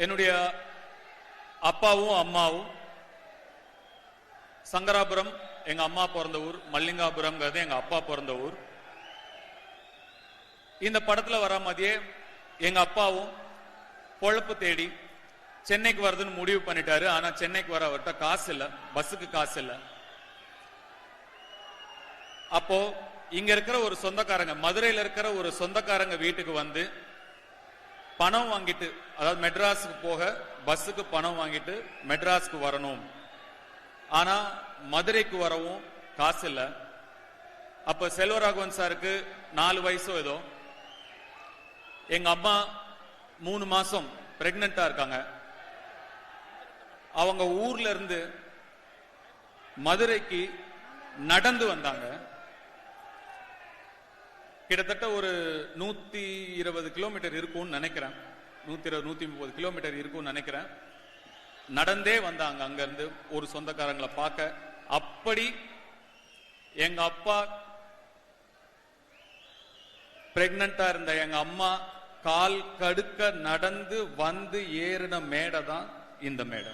என்னுடைய அப்பாவும் அம்மாவும் சங்கராபுரம் எங்க அம்மா பிறந்த ஊர், மல்லிகாபுரம்ங்கிறது எங்க அப்பா பிறந்த ஊர். இந்த படத்துல வர மாதிரியே எங்க அப்பாவும் பொழப்பு தேடி சென்னைக்கு வருதுன்னு முடிவு பண்ணிட்டாரு. ஆனா சென்னைக்கு வர அவர்கிட்ட காசு இல்ல, பஸ்ஸுக்கு காசு இல்ல. அப்போ இங்க இருக்கிற ஒரு சொந்தக்காரங்க, மதுரையில இருக்கிற ஒரு சொந்தக்காரங்க வீட்டுக்கு வந்து பணம் வாங்கிட்டு, அதாவது மெட்ராஸுக்கு போக பஸ்ஸுக்கு பணம் வாங்கிட்டு மெட்ராஸுக்கு வரணும். ஆனா மதுரைக்கு வரவும் காசு இல்ல. அப்ப செல்வராகவன் சாருக்கு 4 வயசோ ஏதோ. எங்க அம்மா 3 மாசம் பிரெக்னண்டா இருக்காங்க. அவங்க ஊர்ல இருந்து மதுரைக்கு நடந்து வந்தாங்க. கிட்டத்தட்ட ஒரு 120 கிலோமீட்டர் இருக்கும்னு நினைக்கிறேன். 120-130 கிலோமீட்டர் இருக்கும்னு நினைக்கிறேன். நடந்தே வந்தாங்க அங்க இருந்து ஒரு சொந்தக்காரங்களை பார்க்க. அப்படி எங்க அப்பா பிரெக்னண்டா இருந்த எங்க அம்மா கால் கடுக்க நடந்து வந்து ஏறின மேடை தான் இந்த மேடை.